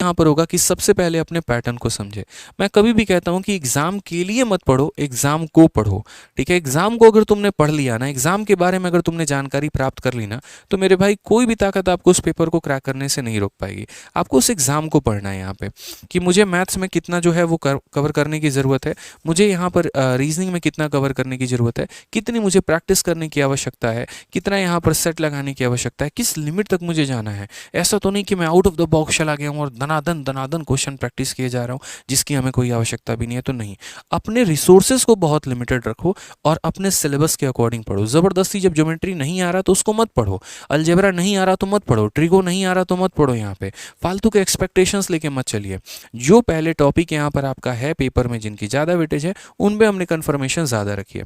यहाँ पर होगा कि सबसे पहले अपने पैटर्न को समझे। मैं कभी भी कहता हूँ कि एग्जाम के लिए मत पढ़ो, एग्जाम को पढ़ो। ठीक है, एग्जाम को अगर तुमने पढ़ लिया ना, एग्जाम के बारे में अगर तुमने जानकारी प्राप्त कर ली ना, तो मेरे भाई कोई भी ताकत आपको उस पेपर को क्रैक करने से नहीं रोक पाएगी। आपको उस एग्जाम को पढ़ना है यहाँ पे, कि मुझे मैथ्स में कितना जो है वो कवर करने की ज़रूरत है, मुझे यहाँ पर रीजनिंग में कितना कवर करने की ज़रूरत है, कितनी मुझे प्रैक्टिस करने की आवश्यकता है, कितना यहाँ पर सेट लगाने की आवश्यकता है, किस लिमिट तक मुझे जाना है। ऐसा तो नहीं कि मैं आउट ऑफ द बॉक्स चला गया हूँ और दनादन दनादन क्वेश्चन प्रैक्टिस किए जा रहा हूँ जिसकी हमें कोई आवश्यकता भी नहीं है। तो नहीं, अपने रिसोर्सेज को बहुत लिमिटेड रखो और अपने सिलेबस के अकॉर्डिंग पढ़ो। ज़बरदस्ती जब ज्योमेट्री नहीं आ रहा तो उसको मत पढ़ो, अलजेब्रा नहीं आ रहा तो मत पढ़ो, ट्रिगो नहीं आ रहा तो मत पढ़ो। यहाँ पे फालतू के एक्सपेक्टेशंस लेके मत चलिए। जो पहले टॉपिक यहाँ पर आपका है पेपर में, जिनकी ज़्यादा वेटेज है, उन पे हमने कन्फर्मेशन ज़्यादा रखिए।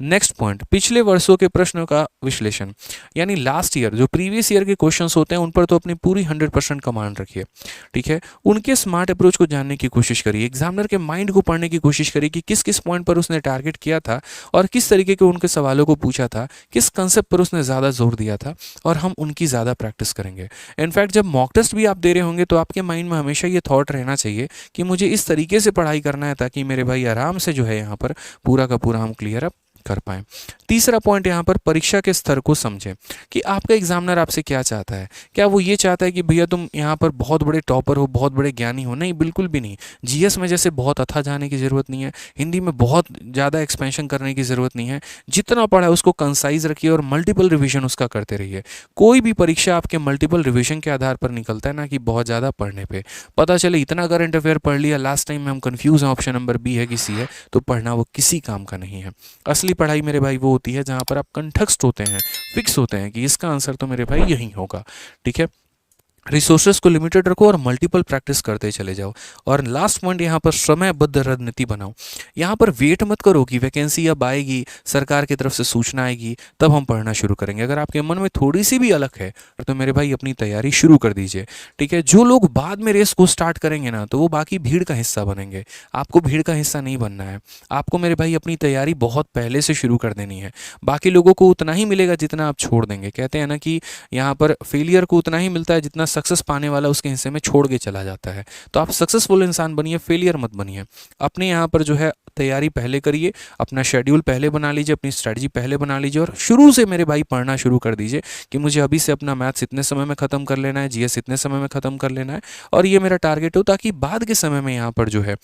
नेक्स्ट पॉइंट, पिछले वर्षों के प्रश्नों का विश्लेषण, यानी लास्ट ईयर जो प्रीवियस ईयर के क्वेश्चंस होते हैं उन पर तो अपनी पूरी 100% कमांड रखिए। ठीक है, उनके स्मार्ट अप्रोच को जानने की कोशिश करिए, एग्जामिनर के माइंड को पढ़ने की कोशिश करिए कि किस किस पॉइंट पर उसने टारगेट किया था और किस तरीके के उनके सवालों को पूछा था, किस कंसेप्ट पर उसने ज़्यादा जोर दिया था, और हम उनकी ज़्यादा प्रैक्टिस करेंगे। इनफैक्ट जब मॉक टेस्ट भी आप दे रहे होंगे तो आपके माइंड में हमेशा ये थॉट रहना चाहिए कि मुझे इस तरीके से पढ़ाई करना है ताकि मेरे भाई आराम से जो है यहाँ पर पूरा का पूरा हम क्लियर अप कर पाएं। तीसरा पॉइंट यहाँ पर परीक्षा के स्तर को समझें कि आपका एग्जामिनर आपसे क्या चाहता है। क्या वो ये चाहता है कि भैया तुम यहाँ पर बहुत बड़े टॉपर हो, बहुत बड़े ज्ञानी हो? नहीं, बिल्कुल भी नहीं। जीएस में जैसे बहुत अथा जाने की ज़रूरत नहीं है, हिंदी में बहुत ज़्यादा एक्सपेंशन करने की ज़रूरत नहीं है। जितना पढ़ा है उसको कंसाइज रखिए और मल्टीपल रिविजन उसका करते रहिए। कोई भी परीक्षा आपके मल्टीपल रिविजन के आधार पर निकलता है ना कि बहुत ज़्यादा पढ़ने पर। पता चले इतना करंट अफेयर पढ़ लिया, लास्ट टाइम में हम कन्फ्यूज़ हैं ऑप्शन नंबर बी है कि सी है, तो पढ़ना वो किसी काम का नहीं है। असली पढ़ाई मेरे भाई वो होती है जहां पर आप कंठस्थ होते हैं, फिक्स होते हैं कि इसका आंसर तो मेरे भाई यही होगा। ठीक है, रिसोर्सेज को लिमिटेड रखो और मल्टीपल प्रैक्टिस करते चले जाओ। और लास्ट पॉइंट यहाँ पर समयबद्ध रणनीति बनाओ। यहाँ पर वेट मत करो कि वैकेंसी अब आएगी, सरकार की तरफ से सूचना आएगी तब हम पढ़ना शुरू करेंगे। अगर आपके मन में थोड़ी सी भी अलग है तो मेरे भाई अपनी तैयारी शुरू कर दीजिए। ठीक है, जो लोग बाद में रेस को स्टार्ट करेंगे ना तो वो बाकी भीड़ का हिस्सा बनेंगे, आपको भीड़ का हिस्सा नहीं बनना है। आपको मेरे भाई अपनी तैयारी बहुत पहले से शुरू कर देनी है। बाकी लोगों को उतना ही मिलेगा जितना आप छोड़ देंगे। कहते हैं ना कि यहाँ पर फेलियर को उतना ही मिलता है जितना सक्सेस पाने वाला उसके हिस्से में छोड़ के चला जाता है। तो आप सक्सेसफुल इंसान बनिए, फेलियर मत बनिए। अपने यहाँ पर जो है तैयारी पहले करिए, अपना शेड्यूल पहले बना लीजिए, अपनी स्ट्रेटजी पहले बना लीजिए और शुरू से मेरे भाई पढ़ना शुरू कर दीजिए कि मुझे अभी से अपना मैथ्स इतने समय में ख़त्म कर लेना है, जीएस इतने समय में ख़त्म कर लेना है और ये मेरा टारगेट हो, ताकि बाद के समय में यहाँ पर जो है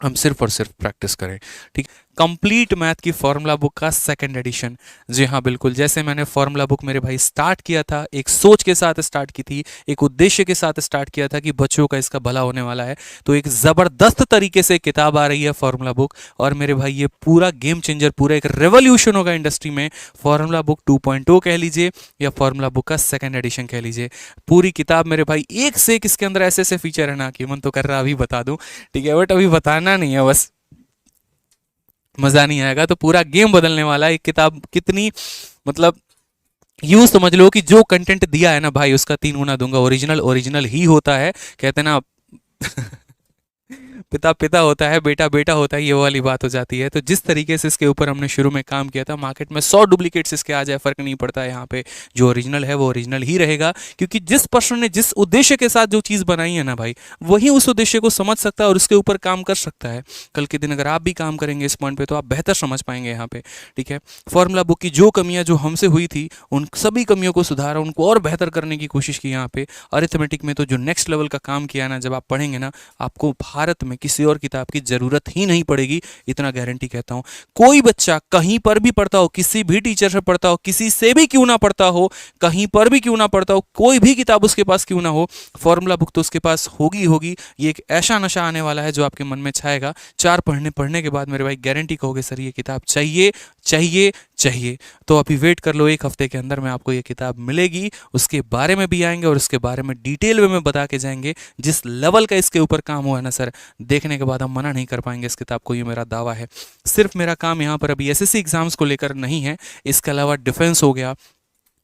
हम सिर्फ और सिर्फ प्रैक्टिस करें। ठीक, कंप्लीट मैथ की फॉर्मूला बुक का सेकंड एडिशन। जी हाँ बिल्कुल, जैसे मैंने फॉर्मूला बुक मेरे भाई स्टार्ट किया था, एक सोच के साथ स्टार्ट की थी, एक उद्देश्य के साथ स्टार्ट किया था कि बच्चों का इसका भला होने वाला है, तो एक ज़बरदस्त तरीके से किताब आ रही है फॉर्मूला बुक। और मेरे भाई ये पूरा गेम चेंजर, पूरा एक रेवोल्यूशन होगा इंडस्ट्री में। फॉर्मूला बुक 2.0 कह लीजिए या फॉर्मूला बुक का सेकंड एडिशन कह लीजिए। पूरी किताब मेरे भाई एक से एक इसके अंदर ऐसे ऐसे फीचर है ना कि मन तो कर रहा अभी बता दूं। ठीक है, बट अभी बताना नहीं है, बस मज़ा नहीं आएगा। तो पूरा गेम बदलने वाला है। एक किताब कितनी, मतलब यूं समझ लो कि जो कंटेंट दिया है ना भाई उसका 3 गुना दूंगा। ओरिजिनल ओरिजिनल ही होता है, कहते हैं ना पिता पिता होता है, बेटा बेटा होता है, ये वाली बात हो जाती है। तो जिस तरीके से इसके ऊपर हमने शुरू में काम किया था, मार्केट में 100 डुप्लीकेट्स इसके आ जाए फर्क नहीं पड़ता है। यहाँ पे जो ओरिजिनल है वो ओरिजिनल ही रहेगा, क्योंकि जिस पर्सन ने जिस उद्देश्य के साथ जो चीज़ बनाई है ना भाई, वही उस उद्देश्य को समझ सकता है और उसके ऊपर काम कर सकता है। कल के दिन अगर आप भी काम करेंगे इस पॉइंट पर तो आप बेहतर समझ पाएंगे यहाँ पे। ठीक है, फॉर्मूला बुक की जो कमियाँ जो हमसे हुई थी उन सभी कमियों को सुधारा, उनको और बेहतर करने की कोशिश की। यहाँ पे अरिथमेटिक में तो जो नेक्स्ट लेवल का काम किया ना, जब आप पढ़ेंगे ना, आपको भारत में किसी और किताब की जरूरत ही नहीं पड़ेगी, इतना गारंटी कहता हूं। कोई बच्चा कहीं पर भी पढ़ता हो, किसी भी टीचर से पढ़ता हो, किसी से भी क्यों ना पढ़ता हो, कहीं पर भी क्यों ना पढ़ता हो, कोई भी किताब उसके पास क्यों ना हो, फॉर्मूला बुक तो उसके पास होगी होगी। ये एक ऐसा नशा आने वाला है जो आपके मन में छाएगा। 4 पढ़ने के बाद मेरे भाई गारंटी कहोगे सर ये किताब चाहिए चाहिए चाहिए। तो अभी वेट कर लो, 1 हफ्ते के अंदर में आपको ये किताब मिलेगी। उसके बारे में भी आएंगे और उसके बारे में डिटेल में बता के जाएंगे। जिस लेवल का इसके ऊपर काम हुआ है ना सर, देखने के बाद हम मना नहीं कर पाएंगे इस किताब को, ये मेरा दावा है। सिर्फ मेरा काम यहाँ पर अभी एसएससी एग्जाम्स को लेकर नहीं है, इसके अलावा डिफेंस हो गया,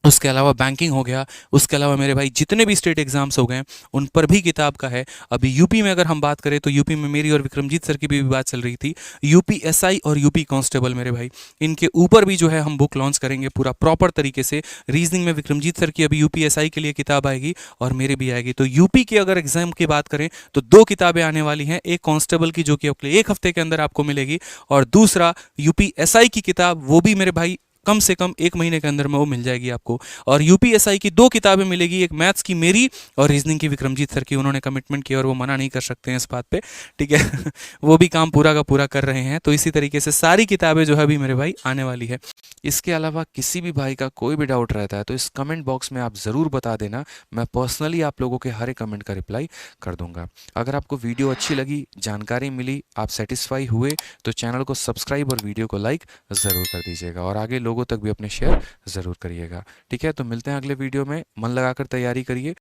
उसके अलावा बैंकिंग हो गया, उसके अलावा मेरे भाई जितने भी स्टेट एग्जाम्स हो गए हैं उन पर भी किताब का है। अभी यूपी में अगर हम बात करें तो यूपी में मेरी और विक्रमजीत सर की भी बात चल रही थी। यूपी एसआई और यूपी कांस्टेबल मेरे भाई, इनके ऊपर भी जो है हम बुक लॉन्च करेंगे पूरा प्रॉपर तरीके से। रीजनिंग में विक्रमजीत सर की अभी यूपी एसआई के लिए किताब आएगी और मेरी भी आएगी। तो यूपी के अगर एग्जाम की बात करें तो दो किताबें आने वाली हैं, एक कांस्टेबल की जो कि अगले एक हफ्ते के अंदर आपको मिलेगी, और दूसरा यूपी एसआई की किताब, वो भी मेरे भाई कम से कम एक महीने के अंदर में वो मिल जाएगी आपको। और यूपीएसआई की दो किताबें मिलेगी, एक मैथ्स की मेरी और रीजनिंग की विक्रमजीत सर की। उन्होंने कमिटमेंट किया और वो मना नहीं कर सकते हैं इस बात पे, ठीक है। वो भी काम पूरा का पूरा कर रहे हैं। तो इसी तरीके से सारी किताबें जो है अभी मेरे भाई आने वाली है। इसके अलावा किसी भी भाई का कोई भी डाउट रहता है तो इस कमेंट बॉक्स में आप ज़रूर बता देना, मैं पर्सनली आप लोगों के हर एक कमेंट का रिप्लाई कर दूंगा। अगर आपको वीडियो अच्छी लगी, जानकारी मिली, आप सेटिस्फाई हुए, तो चैनल को सब्सक्राइब और वीडियो को लाइक ज़रूर कर दीजिएगा और आगे लोगों तक भी अपने शेयर ज़रूर करिएगा। ठीक है, तो मिलते हैं अगले वीडियो में। मन लगाकर तैयारी करिए।